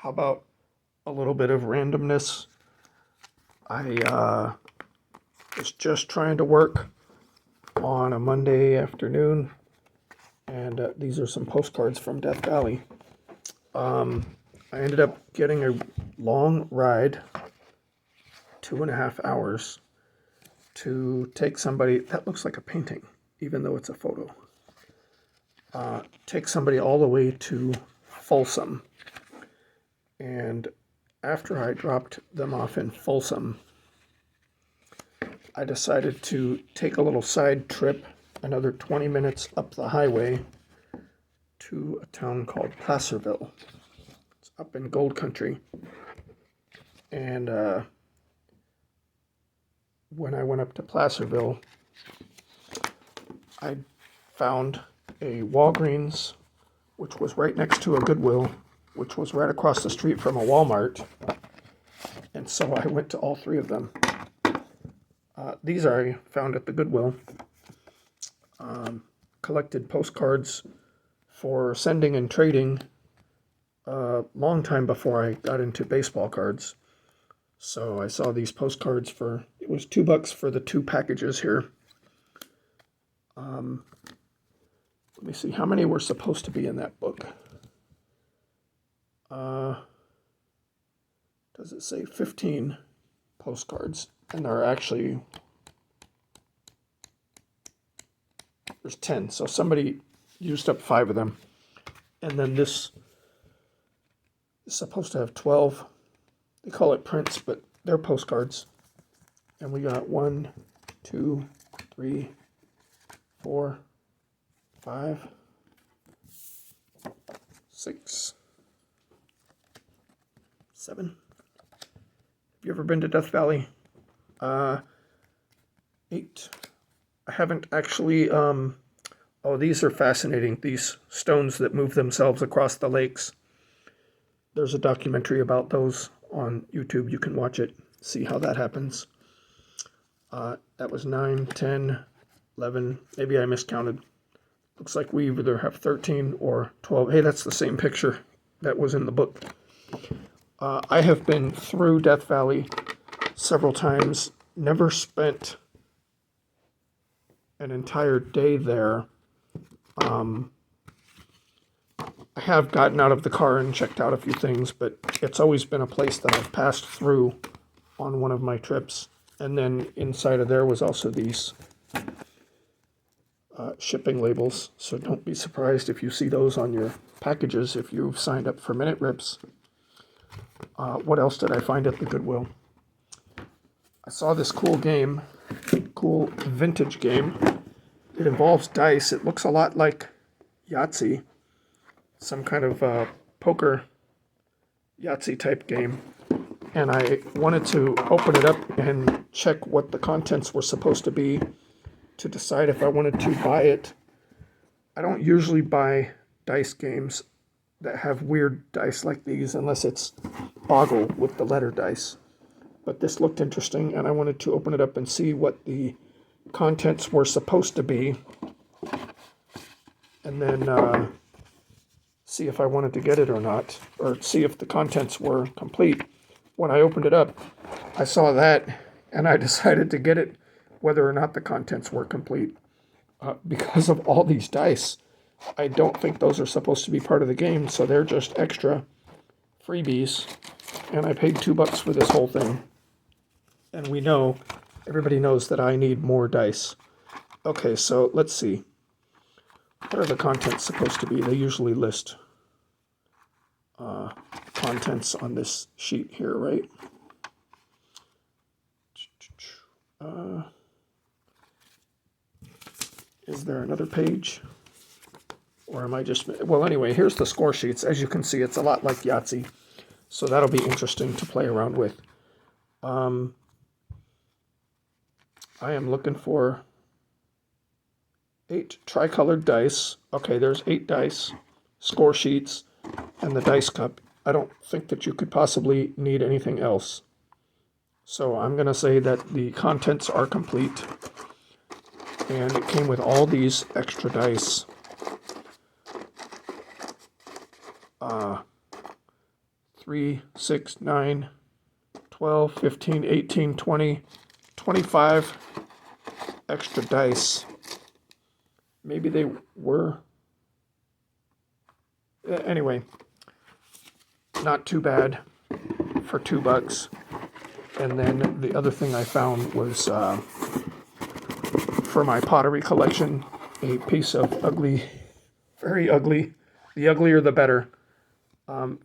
How about a little bit of randomness? I was just trying to work on a Monday afternoon, and these are some postcards from Death Valley. I ended up getting a long ride, 2.5 hours, to take somebody, that looks like a painting, even though it's a photo, take somebody all the way to Folsom. And after I dropped them off in Folsom, I decided to take a little side trip, another 20 minutes up the highway to a town called Placerville. It's up in Gold Country. And when I went up to Placerville, I found a Walgreens, which was right next to a Goodwill, which was right across the street from a Walmart. And so I went to all three of them. These I found at the Goodwill. Collected postcards for sending and trading a long time before I got into baseball cards. So I saw these postcards for, it was $2 for the 2 packages here. Let me see, how many were supposed to be in that book? Does it say 15 postcards? And there are actually, there's 10. So somebody used up 5 of them. And then this is supposed to have 12. They call it prints, but they're postcards. And we got 1, 2, 3, 4, 5, 6, 7. Have you ever been to Death Valley? 8. I haven't actually, oh, these are fascinating. These stones that move themselves across the lakes. There's a documentary about those on YouTube. You can watch it, see how that happens. That was 9, 10, 11. Maybe I miscounted. Looks like we either have 13 or 12. Hey, that's the same picture that was in the book. I have been through Death Valley several times. Never spent an entire day there. I have gotten out of the car and checked out a few things, but it's always been a place that I've passed through on one of my trips. And then inside of there was also these shipping labels. So don't be surprised if you see those on your packages if you've signed up for Minute Rips. What else did I find at the Goodwill? I saw this cool game, cool vintage game. It involves dice. It looks a lot like Yahtzee, some kind of poker Yahtzee type game. And I wanted to open it up and check what the contents were supposed to be to decide if I wanted to buy it. I don't usually buy dice games that have weird dice like these unless it's Boggle with the letter dice. But this looked interesting, and I wanted to open it up and see what the contents were supposed to be, and then see if I wanted to get it or not, or see if the contents were complete. When I opened it up, I saw that, and I decided to get it whether or not the contents were complete. Because of all these dice, I don't think those are supposed to be part of the game, so they're just extra freebies, and I paid $2 for this whole thing. And we know, everybody knows that I need more dice. Okay, so let's see. What are the contents supposed to be? They usually list contents on this sheet here, right? Is there another page? Or am I just... Well, anyway, here's the score sheets. As you can see, it's a lot like Yahtzee. So that'll be interesting to play around with. I am looking for 8 tricolored dice. Okay, there's 8 dice, score sheets, and the dice cup. I don't think that you could possibly need anything else. So I'm going to say that the contents are complete. And it came with all these extra dice. 3, 6, 9, 12, 15, 18, 20, 25 extra dice. Maybe they were. Anyway, not too bad for $2. And then the other thing I found was for my pottery collection, a piece of ugly, very ugly, the uglier the better,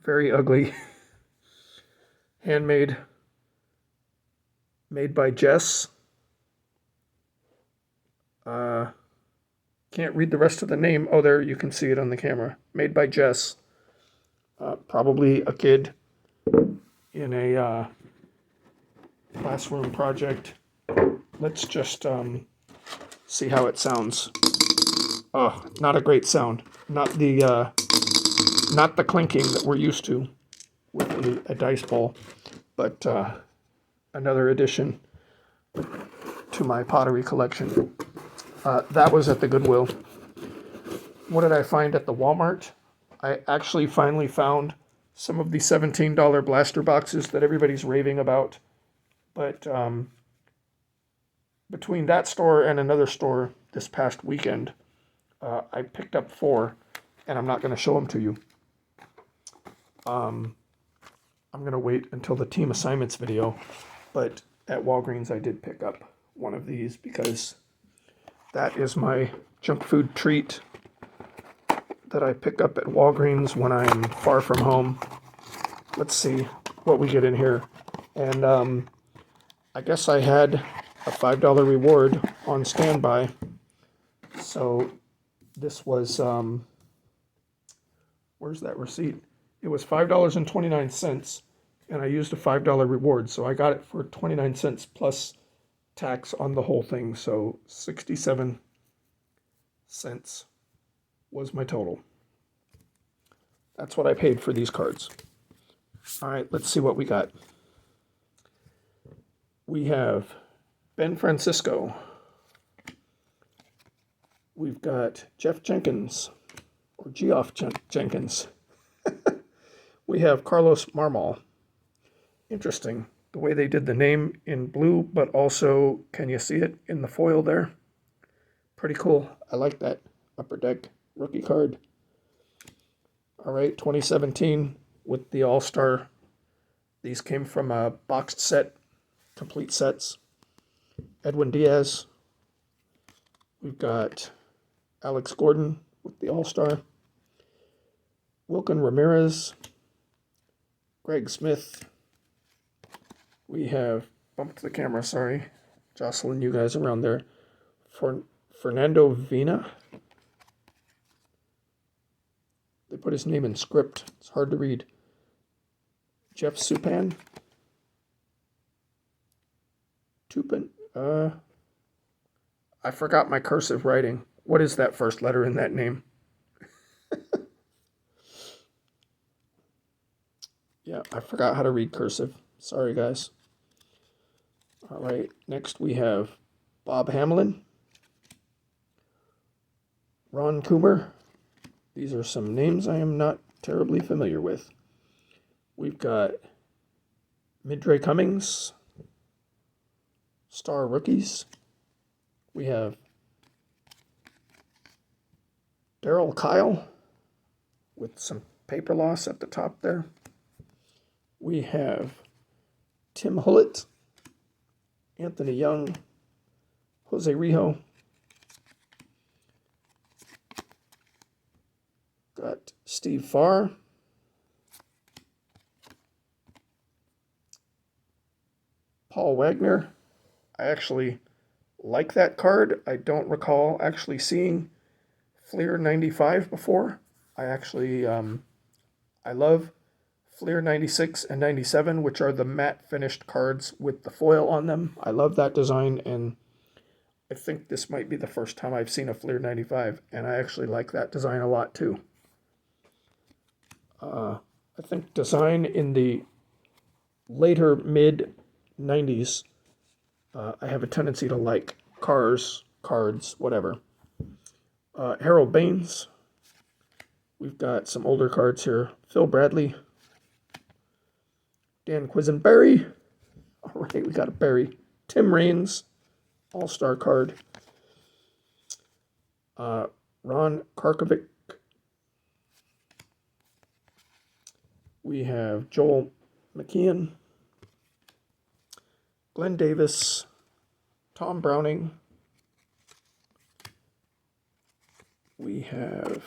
very ugly, handmade, made by Jess. Can't read the rest of the name. Oh, there, you can see it on the camera. Made by Jess. Probably a kid in a classroom project. Let's just see how it sounds. Oh, not a great sound. Not the clinking that we're used to with a dice ball, but another addition to my pottery collection. That was at the Goodwill. What did I find at the Walmart? I actually finally found some of the $17 blaster boxes that everybody's raving about. But between that store and another store this past weekend, I picked up 4, and I'm not going to show them to you. I'm going to wait until the team assignments video, but at Walgreens I did pick up one of these because that is my junk food treat that I pick up at Walgreens when I'm far from home. Let's see what we get in here. And I guess I had a $5 reward on standby. So this was, where's that receipt? It was $5.29, and I used a $5 reward. So I got it for 29 cents plus tax on the whole thing. So 67 cents was my total. That's what I paid for these cards. All right, let's see what we got. We have Ben Francisco. We've got Jeff Jenkins, or Geoff Jenkins. We have Carlos Marmol. Interesting, the way they did the name in blue, but also, can you see it in the foil there? Pretty cool. I like that Upper Deck rookie card. All right, 2017 with the All-Star. These came from a boxed set, complete sets. Edwin Diaz. We've got Alex Gordon with the All-Star. Wilkin Ramirez. Greg Smith. We have, bumped the camera, sorry. Jostling you guys around there. Fernando Vina. They put his name in script. It's hard to read. Jeff Supan. Tupin. I forgot my cursive writing. What is that first letter in that name? Yeah, I forgot how to read cursive. Sorry, guys. All right, next we have Bob Hamlin. Ron Coomer. These are some names I am not terribly familiar with. We've got Midray Cummings. Star Rookies. We have Darryl Kyle with some paper loss at the top there. We have Tim Hullett, Anthony Young, Jose Rijo. Got Steve Farr. Paul Wagner. I actually like that card. I don't recall actually seeing Fleer 95 before. I actually, I love Fleer 96 and 97, which are the matte finished cards with the foil on them. I love that design, and I think this might be the first time I've seen a Fleer 95, and I actually like that design a lot too. I think design in the later mid-90s, I have a tendency to like cars, cards, whatever. Harold Baines. We've got some older cards here. Phil Bradley. Dan Quisenberry. All right, we got a Berry. Tim Raines, all-star card. Ron Karkovic. We have Joel McKeon, Glenn Davis, Tom Browning. We have,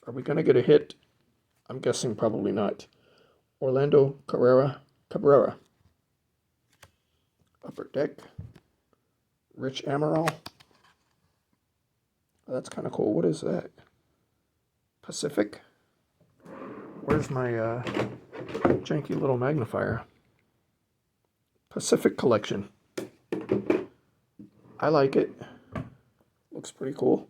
are we going to get a hit? I'm guessing probably not. Orlando Cabrera. Upper Deck. Rich Amaral. Oh, that's kind of cool. What is that? Pacific. Where's my janky little magnifier? Pacific Collection. I like it. Looks pretty cool.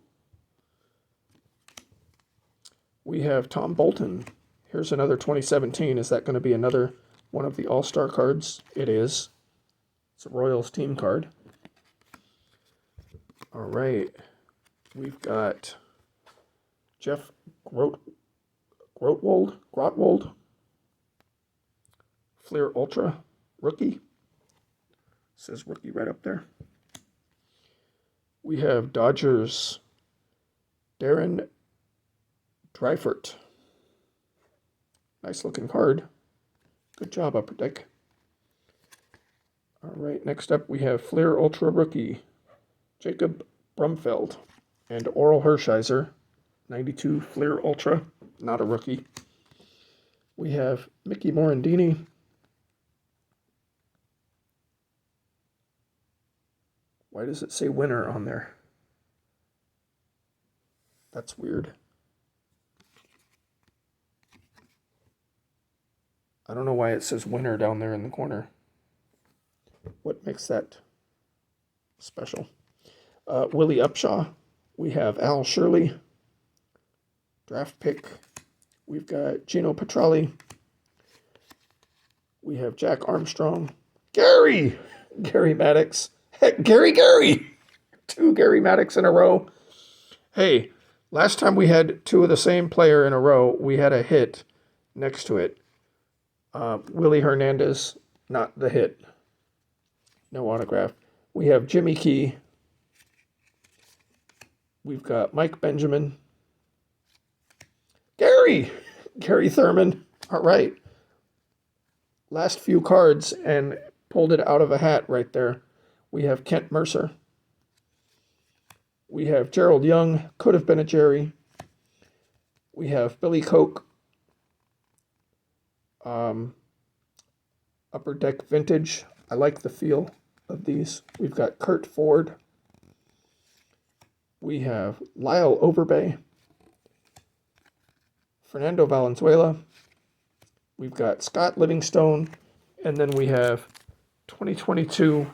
We have Tom Bolton. Here's another 2017. Is that going to be another one of the All-Star cards? It is. It's a Royals team card. All right. We've got Jeff Grotwold. Fleer Ultra rookie. Says rookie right up there. We have Dodgers Darren Dreifert. Nice looking card. Good job, Upper Deck. All right, next up we have Fleer Ultra rookie Jacob Brumfeld and Oral Hershiser 92 Fleer Ultra, not a rookie. We have Mickey Morandini. Why does it say winner on there? That's weird. I don't know why it says winner down there in the corner. What makes that special? Willie Upshaw. We have Al Shirley. Draft pick. We've got Gino Petralli. We have Jack Armstrong. Gary Maddox. Heck, Gary! 2 Gary Maddox in a row. Hey, last time we had 2 of the same player in a row, we had a hit next to it. Willie Hernandez, not the hit. No autograph. We have Jimmy Key. We've got Mike Benjamin. Gary Thurman. All right. Last few cards and pulled it out of a hat right there. We have Kent Mercer. We have Gerald Young. Could have been a Jerry. We have Billy Koch. Upper Deck Vintage. I like the feel of these. We've got Kurt Ford. We have Lyle Overbay. Fernando Valenzuela. We've got Scott Livingstone. And then we have 2022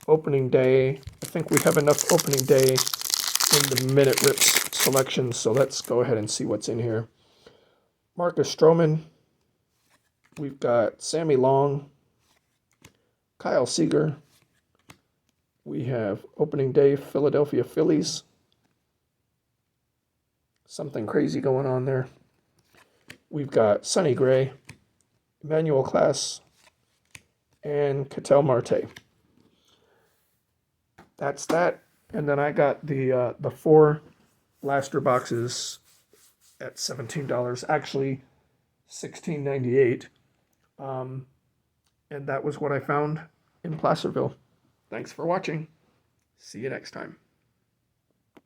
opening day. I think we have enough opening day in the Minute Rips selection, so let's go ahead and see what's in here. Marcus Stroman. We've got Sammy Long. Kyle Seager. We have opening day Philadelphia Phillies. Something crazy going on there. We've got Sonny Gray, Emmanuel Class, and Ketel Marte. That's that. And then I got the 4 blaster boxes at $17. Actually, $16.98. And that was what I found in Placerville. Thanks for watching. See you next time.